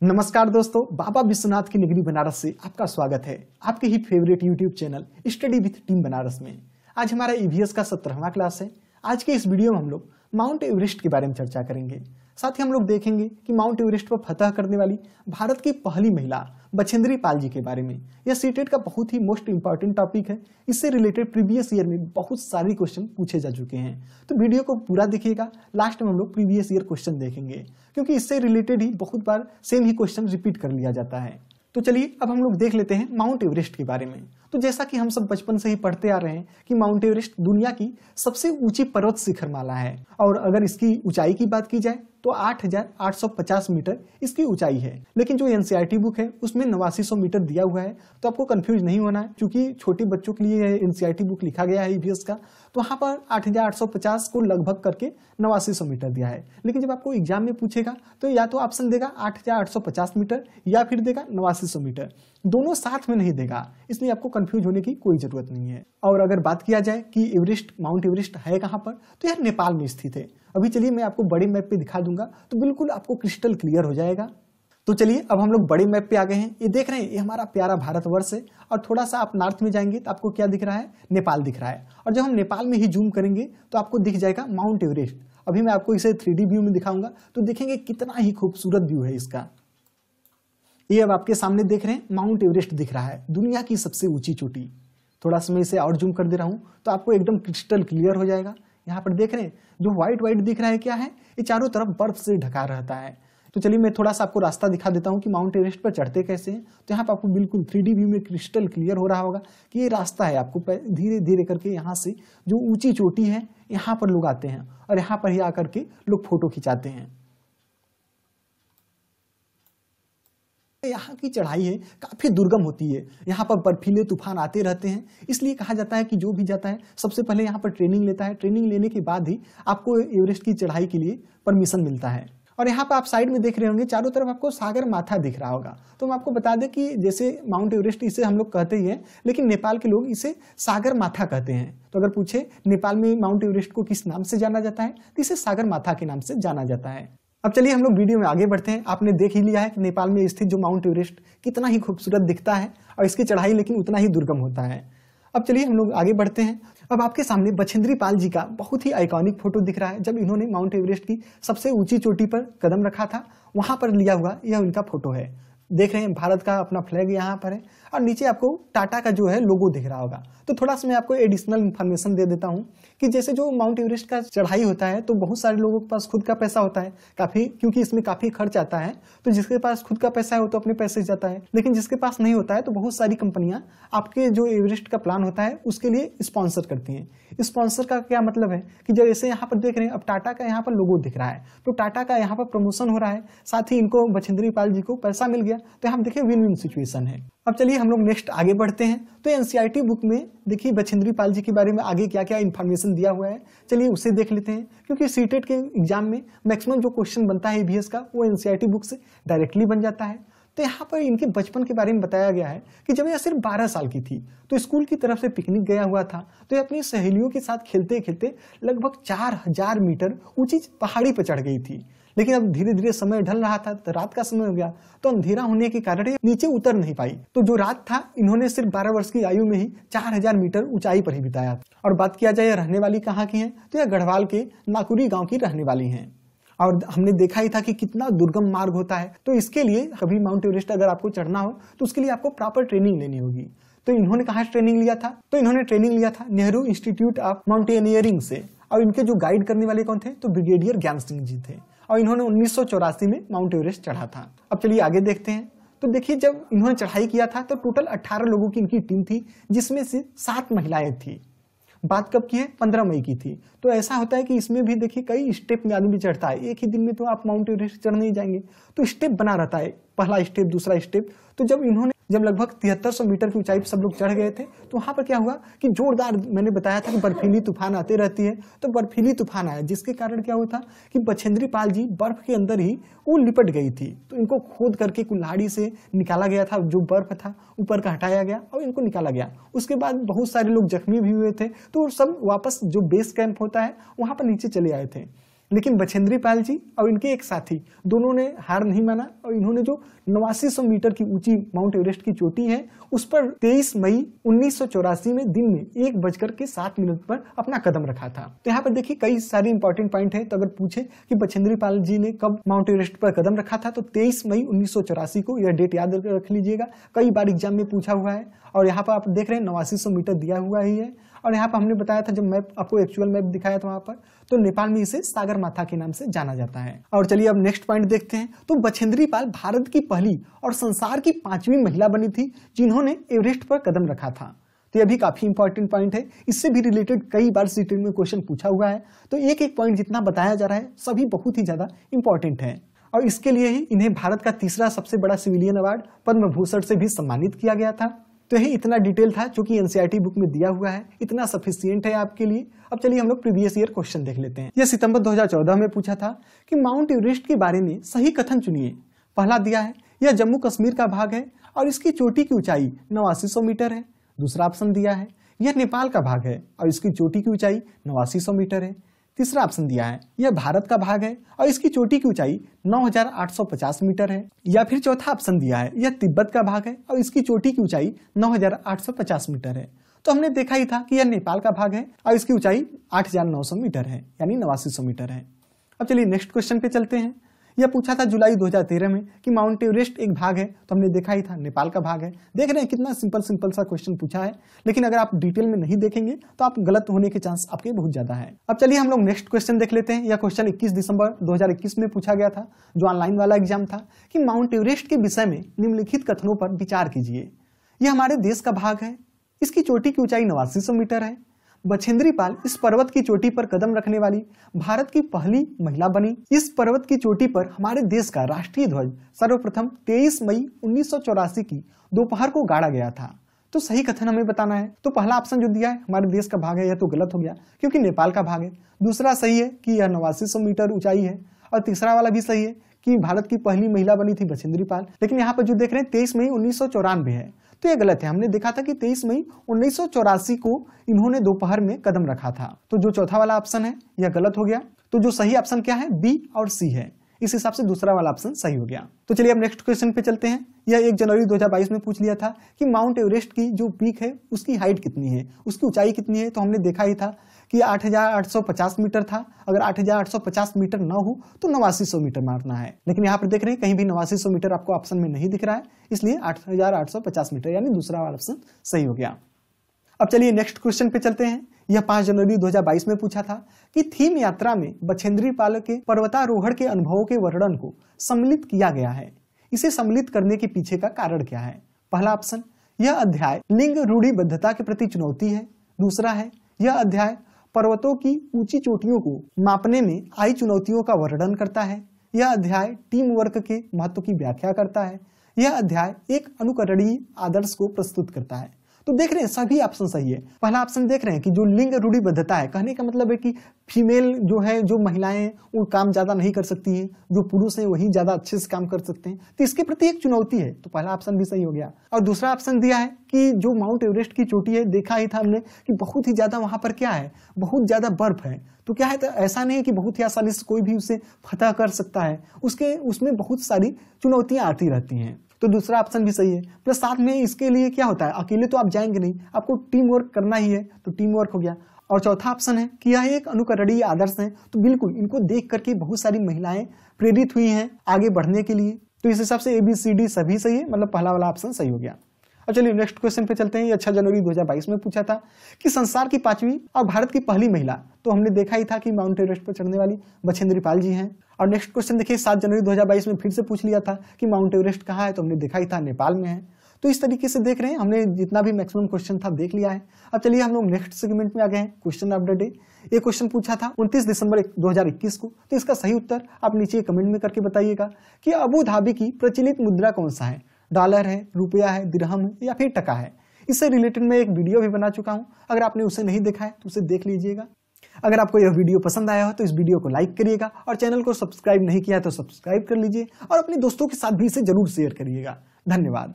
नमस्कार दोस्तों, बाबा विश्वनाथ की नगरी बनारस से आपका स्वागत है आपके ही favourite YouTube channel study with team Banaras में। आज हमारा ईवीएस का 17वां क्लास है। आज के इस वीडियो में हम लोग माउंट एवरेस्ट के बारे में चर्चा करेंगे। साथ ही हम लोग देखेंगे कि माउंट एवरेस्ट पर फतह करने वाली भारत की पहली महिला बछेंद्री पाल जी के बारे में। यह सीटेट का बहुत ही मोस्ट इंपॉर्टेंट टॉपिक है। इससे रिलेटेड प्रीवियस ईयर में बहुत सारे क्वेश्चन पूछे जा चुके हैं, तो वीडियो को पूरा देखिएगा। लास्ट में हम लोग प्रीवियस ईयर क्वेश्चन देखेंगे, क्योंकि इससे रिलेटेड ही बहुत बार सेम ही क्वेश्चन रिपीट कर लिया जाता है। तो चलिए अब हम लोग देख लेते हैं माउंट एवरेस्ट के बारे में। तो जैसा कि हम सब बचपन से ही पढ़ते आ रहे हैं कि माउंट एवरेस्ट दुनिया की सबसे ऊंची पर्वत शिखर माला है, और अगर इसकी ऊंचाई की बात की जाए तो 8,850 मीटर इसकी ऊंचाई है। लेकिन जो एनसीईआरटी बुक है उसमें 8900 मीटर दिया हुआ है, तो आपको कंफ्यूज नहीं होना है, क्योंकि छोटे बच्चों के लिए एनसीईआरटी बुक लिखा गया है ईवीएस का। तो वहां पर 8,850 को लगभग करके 8900 मीटर दिया है। लेकिन जब आपको एग्जाम में पूछेगा तो या तो ऑप्शन देगा 8,850 मीटर या फिर देगा 8900 मीटर, दोनों साथ में नहीं देगा। इसलिए आपको कंफ्यूज होने की कोई जरूरत नहीं है। और अगर बात किया जाए कि एवरेस्ट माउंट एवरेस्ट है कहां पर, तो यह नेपाल में स्थित है। अभी चलिए मैं आपको बड़े मैप पे दिखा दूंगा तो बिल्कुल आपको क्रिस्टल क्लियर हो जाएगा। तो चलिए अब हम लोग बड़े मैप पे आ गए हैं। ये देख रहे हैं, ये हमारा प्यारा भारतवर्ष है, और थोड़ा सा आप नॉर्थ में जाएंगे तो आपको क्या दिख रहा है, नेपाल दिख रहा है। और जब हम नेपाल में ही जूम करेंगे तो आपको दिख जाएगा माउंट एवरेस्ट। अभी मैं आपको इसे 3D व्यू में दिखाऊंगा तो देखेंगे कितना ही खूबसूरत व्यू है इसका। ये अब आपके सामने देख रहे हैं माउंट एवरेस्ट दिख रहा है, दुनिया की सबसे ऊंची चोटी। थोड़ा सा मैं इसे और जूम कर दे रहा हूं तो आपको एकदम क्रिस्टल क्लियर हो जाएगा। यहाँ पर देख रहे हैं जो व्हाइट व्हाइट दिख रहा है, क्या है, ये चारों तरफ बर्फ से ढका रहता है। तो चलिए मैं थोड़ा सा आपको रास्ता दिखा देता हूँ कि माउंट एवरेस्ट पर चढ़ते कैसे हैं। तो यहाँ पर आपको बिल्कुल 3D व्यू में क्रिस्टल क्लियर हो रहा होगा कि ये रास्ता है। आपको धीरे धीरे करके यहाँ से जो ऊंची चोटी है यहाँ पर लोग आते हैं, और यहाँ पर ही आकर के लोग फोटो खिंचाते हैं। यहाँ की चढ़ाई है काफी दुर्गम होती है, यहाँ पर बर्फीले तूफान आते रहते हैं। इसलिए कहा जाता है कि जो भी जाता है सबसे पहले यहाँ पर ट्रेनिंग लेता है। ट्रेनिंग लेने के बाद ही आपको एवरेस्ट की चढ़ाई के लिए परमिशन मिलता है। और यहाँ पर आप साइड में देख रहे होंगे चारों तरफ आपको सागर माथा दिख रहा होगा। तो मैं आपको बता दें कि जैसे माउंट एवरेस्ट इसे हम लोग कहते ही हैं, लेकिन नेपाल के लोग इसे सागर माथा कहते हैं। तो अगर पूछे नेपाल में माउंट एवरेस्ट को किस नाम से जाना जाता है, तो इसे सागर माथा के नाम से जाना जाता है। अब चलिए हम लोग वीडियो में आगे बढ़ते हैं। आपने देख ही लिया है कि नेपाल में स्थित जो माउंट एवरेस्ट कितना ही खूबसूरत दिखता है, और इसकी चढ़ाई लेकिन उतना ही दुर्गम होता है। अब चलिए हम लोग आगे बढ़ते हैं। अब आपके सामने बछेंद्री पाल जी का बहुत ही आइकॉनिक फोटो दिख रहा है। जब इन्होंने माउंट एवरेस्ट की सबसे ऊंची चोटी पर कदम रखा था, वहां पर लिया हुआ यह उनका फोटो है। देख रहे हैं भारत का अपना फ्लैग यहाँ पर है, और नीचे आपको टाटा का जो है लोगो दिख रहा होगा। तो थोड़ा सा मैं आपको एडिशनल इन्फॉर्मेशन दे देता हूँ कि जैसे जो माउंट एवरेस्ट का चढ़ाई होता है तो बहुत सारे लोगों के पास खुद का पैसा होता है काफी, क्योंकि इसमें काफी खर्च आता है। तो जिसके पास खुद का पैसा है वो तो अपने पैसे से जाता है, लेकिन जिसके पास नहीं होता है तो बहुत सारी कंपनियां आपके जो एवरेस्ट का प्लान होता है उसके लिए स्पॉन्सर करती हैं। स्पॉन्सर का क्या मतलब है कि जैसे यहाँ पर देख रहे हैं, अब टाटा का यहाँ पर लोगो दिख रहा है, तो टाटा का यहाँ पर प्रमोशन हो रहा है, साथ ही इनको बछेंद्री पाल जी को पैसा मिल गया। तो यहाँ देखिए विन विन सिचुएशन है। अब चलिए हम लोग नेक्स्ट आगे बढ़ते हैं। तो एनसीईआरटी बुक में देखिए बछेंद्री पाल जी के बारे में आगे क्या क्या इन्फॉर्मेशन दिया हुआ है, चलिए उसे देख लेते हैं। क्योंकि सीटेट के एग्जाम में मैक्सिमम जो क्वेश्चन बनता है ईवीएस का वो एनसीईआरटी बुक से डायरेक्टली बन जाता है। तो यहाँ पर इनके बचपन के बारे में बताया गया है कि जब यह सिर्फ 12 साल की थी तो स्कूल की तरफ से पिकनिक गया हुआ था। तो ये अपनी सहेलियों के साथ खेलते खेलते लगभग 4000 मीटर ऊंची पहाड़ी पर चढ़ गई थी। लेकिन अब धीरे धीरे समय ढल रहा था, तो रात का समय हो गया, तो अंधेरा होने के कारण नीचे उतर नहीं पाई। तो जो रात था इन्होंने सिर्फ 12 वर्ष की आयु में ही 4000 मीटर ऊंचाई पर ही बिताया। और बात किया जाए रहने वाली कहाँ की है, तो यह गढ़वाल के नाकुरी गाँव की रहने वाली है। और हमने देखा ही था कि कितना दुर्गम मार्ग होता है। तो इसके लिए कभी माउंट एवरेस्ट अगर आपको चढ़ना हो तो उसके लिए आपको प्रॉपर ट्रेनिंग लेनी होगी। तो इन्होंने कहाँ ट्रेनिंग लिया था, तो इन्होंने ट्रेनिंग लिया था नेहरू इंस्टीट्यूट ऑफ माउंटेनियरिंग से। और इनके जो गाइड करने वाले कौन थे, तो ब्रिगेडियर ज्ञान सिंह जी थे, और इन्होंने 1984 में माउंट एवरेस्ट चढ़ा था। अब चलिए आगे देखते हैं। तो देखिए जब इन्होंने चढ़ाई किया था तो टोटल 18 लोगों की इनकी टीम थी, जिसमें से 7 महिलाएं थी। बात कब की है, 15 मई की थी। तो ऐसा होता है कि इसमें भी देखिए कई स्टेप में आदमी चढ़ता है, एक ही दिन में तो आप माउंट एवरेस्ट चढ़ नहीं जाएंगे, तो स्टेप बना रहता है, पहला स्टेप दूसरा स्टेप। तो जब लगभग 7300 मीटर की ऊंचाई पर सब लोग चढ़ गए थे, तो वहां पर क्या हुआ कि जोरदार, मैंने बताया था कि बर्फीली तूफान आते रहती है, तो बर्फीली तूफान आया, जिसके कारण क्या हुआ था कि बछेंद्री पाल जी बर्फ के अंदर ही वो लिपट गई थी। तो इनको खोद करके कुल्हाड़ी से निकाला गया था, जो बर्फ था ऊपर का हटाया गया और इनको निकाला गया। उसके बाद बहुत सारे लोग जख्मी भी हुए थे, तो सब वापस जो बेस कैंप होता है वहां पर नीचे चले आए थे। लेकिन बछेंद्री पाल जी और इनके एक साथी दोनों ने हार नहीं माना और इन्होंने जो 8900 मीटर की ऊंची माउंट एवरेस्ट की चोटी है उस पर 23 मई 1984 में दिन में 1:07 पर अपना कदम रखा था। तो यहाँ पर देखिए कई सारे इंपॉर्टेंट पॉइंट है। तो अगर पूछे कि बछेंद्री पाल जी ने कब माउंट एवरेस्ट पर कदम रखा था तो 23 मई 1984 को, यह डेट याद रख लीजिएगा, कई बार एग्जाम में पूछा हुआ है। और यहाँ पर आप देख रहे हैं 8900 मीटर दिया हुआ ही है। और यहाँ पर हमने बताया था, जब मैप आपको एक्चुअल मैप दिखाया था वहां पर, तो नेपाल में इसे सागर माथा के नाम से जाना जाता है। और चलिए अब नेक्स्ट पॉइंट देखते हैं। तो बछेंद्री पाल भारत की पहली और संसार की 5वीं महिला बनी थी जिन्होंने एवरेस्ट पर कदम रखा था। तो यह भी काफी इंपॉर्टेंट पॉइंट है। इससे भी रिलेटेड कई बार सीटेट में क्वेश्चन पूछा हुआ है। तो एक एक पॉइंट जितना बताया जा रहा है सभी बहुत ही ज्यादा इंपॉर्टेंट है। और इसके लिए ही इन्हें भारत का तीसरा सबसे बड़ा सिविलियन अवार्ड पद्म भूषण से भी सम्मानित किया गया था। तो यही इतना डिटेल था जो कि एनसीईआरटी बुक में दिया हुआ है, इतना सफिशिएंट है आपके लिए। अब चलिए हम लोग प्रीवियस ईयर क्वेश्चन देख लेते हैं। यह सितंबर 2014 में पूछा था कि माउंट एवरेस्ट के बारे में सही कथन चुनिए। पहला दिया है यह जम्मू कश्मीर का भाग है और इसकी चोटी की ऊंचाई 8900 मीटर है। दूसरा ऑप्शन दिया है यह नेपाल का भाग है और इसकी चोटी की ऊंचाई 8900 मीटर है। तीसरा ऑप्शन दिया है यह भारत का भाग है और इसकी चोटी की ऊंचाई 9850 मीटर है। या फिर चौथा ऑप्शन दिया है यह तिब्बत का भाग है और इसकी चोटी की ऊंचाई 9850 मीटर है। तो हमने देखा ही था कि यह नेपाल का भाग है और इसकी ऊंचाई 8900 मीटर है, यानी 8900 मीटर है। अब चलिए नेक्स्ट क्वेश्चन पे चलते हैं। यह पूछा था जुलाई 2013 में कि माउंट एवरेस्ट एक भाग है, तो हमने देखा ही था नेपाल का भाग है। देख रहे हैं कितना सिंपल सा क्वेश्चन पूछा है, लेकिन अगर आप डिटेल में नहीं देखेंगे तो आप गलत होने के चांस आपके बहुत ज्यादा है। अब चलिए हम लोग नेक्स्ट क्वेश्चन देख लेते हैं। यह क्वेश्चन 21 दिसंबर 2021 में पूछा गया था, जो ऑनलाइन वाला एग्जाम था, कि माउंट एवरेस्ट के विषय में निम्नलिखित कथनों पर विचार कीजिए। यह हमारे देश का भाग है, इसकी चोटी की ऊंचाई 8900 मीटर है। बछेंद्री पाल इस पर्वत की चोटी पर कदम रखने वाली भारत की पहली महिला बनी। इस पर्वत की चोटी पर हमारे देश का राष्ट्रीय ध्वज सर्वप्रथम 23 मई 1984 की दोपहर को गाड़ा गया था। तो सही कथन हमें बताना है। तो पहला ऑप्शन जो दिया है हमारे देश का भाग है, यह तो गलत हो गया क्योंकि नेपाल का भाग है। दूसरा सही है कि यह 8900 मीटर ऊंचाई है और तीसरा वाला भी सही है कि भारत की पहली महिला बनी थी बछेंद्री पाल। लेकिन यहाँ पर जो देख रहे हैं 23 मई 1994 है, तो यह गलत है। हमने देखा था कि 23 मई 1984 को इन्होंने दोपहर में कदम रखा था। तो जो चौथा वाला ऑप्शन है यह गलत हो गया। तो जो सही ऑप्शन क्या है, बी और सी है। इस हिसाब से दूसरा वाला ऑप्शन सही हो गया। तो चलिए अब नेक्स्ट क्वेश्चन पे चलते हैं। यह 1 जनवरी 2022 में पूछ लिया था कि माउंट एवरेस्ट की जो पीक है उसकी हाइट कितनी है, उसकी ऊंचाई कितनी है। तो हमने देखा ही था कि 8850 मीटर था। अगर 8850 मीटर ना हो तो 8900 मीटर मारना है। लेकिन यहाँ पर देख रहे हैं कहीं भी 8900 मीटर आपको ऑप्शन में नहीं दिख रहा है, इसलिए 8850 मीटर यानी दूसरा वाला ऑप्शन सही हो गया। अब चलिए नेक्स्ट क्वेश्चन पे चलते हैं। यह 5 जनवरी 2022 में पूछा था कि थीम यात्रा में बछेंद्री पाल के पर्वतारोहण के अनुभवों के वर्णन को सम्मिलित किया गया है। इसे सम्मिलित करने के पीछे का कारण क्या है। पहला ऑप्शन, यह अध्याय लिंग रूढ़िबद्धता के प्रति चुनौती है। दूसरा है, यह अध्याय पर्वतों की ऊंची चोटियों को मापने में आई चुनौतियों का वर्णन करता है। यह अध्याय टीम वर्क के महत्व की व्याख्या करता है। यह अध्याय एक अनुकरणीय आदर्श को प्रस्तुत करता है। तो देख रहे हैं सभी ऑप्शन सही है। पहला ऑप्शन देख रहे हैं कि जो लिंग रूढ़िबद्धता है, कहने का मतलब है कि फीमेल जो है, जो महिलाएं वो काम ज्यादा नहीं कर सकती हैं, जो पुरुष हैं वही ज्यादा अच्छे से काम कर सकते हैं, तो इसके प्रति एक चुनौती है। तो पहला ऑप्शन भी सही हो गया। और दूसरा ऑप्शन दिया है कि जो माउंट एवरेस्ट की चोटी है, देखा ही था हमने कि बहुत ही ज्यादा वहां पर क्या है, बहुत ज्यादा बर्फ है। तो क्या है, तो ऐसा नहीं है कि बहुत ही आसानी से कोई भी उसे फतह कर सकता है, उसमें बहुत सारी चुनौतियां आती रहती हैं। तो दूसरा ऑप्शन भी सही है। प्लस साथ में इसके लिए क्या होता है, अकेले तो आप जाएंगे नहीं, आपको टीम वर्क करना ही है, तो टीम वर्क हो गया। और चौथा ऑप्शन है कि यह एक अनुकरणीय आदर्श है। तो बिल्कुल इनको देख करके बहुत सारी महिलाएं प्रेरित हुई हैं आगे बढ़ने के लिए। तो इस हिसाब से ABCD सभी सही है, मतलब पहला वाला ऑप्शन सही हो गया। अब चलिए नेक्स्ट क्वेश्चन पे चलते हैं। ये 6 जनवरी 2022 में पूछा था कि संसार की 5वीं और भारत की पहली महिला, तो हमने देखा ही था कि माउंट एवरेस्ट पर चढ़ने वाली बछेंद्री पाल जी हैं। और नेक्स्ट क्वेश्चन देखिए 7 जनवरी 2022 में फिर से पूछ लिया था कि माउंट एवरेस्ट कहाँ है, तो हमने देखा ही था नेपाल में है। तो इस तरीके से देख रहे हैं हमने जितना भी मैक्सिमम क्वेश्चन था देख लिया है। अब चलिए हम लोग नेक्स्ट सेगमेंट में आ गए हैं, क्वेश्चन ऑफ द डे। ये क्वेश्चन पूछा था 29 दिसंबर 2021 को। तो इसका सही उत्तर आप नीचे कमेंट में करके बताइएगा कि अबू धाबी की प्रचलित मुद्रा कौन सा है, डॉलर है, रुपया है, दिरहम है या फिर टका है। इससे रिलेटेड मैं एक वीडियो भी बना चुका हूं, अगर आपने उसे नहीं देखा है तो उसे देख लीजिएगा। अगर आपको यह वीडियो पसंद आया हो तो इस वीडियो को लाइक करिएगा और चैनल को सब्सक्राइब नहीं किया तो सब्सक्राइब कर लीजिए और अपने दोस्तों के साथ भी इसे जरूर शेयर करिएगा। धन्यवाद।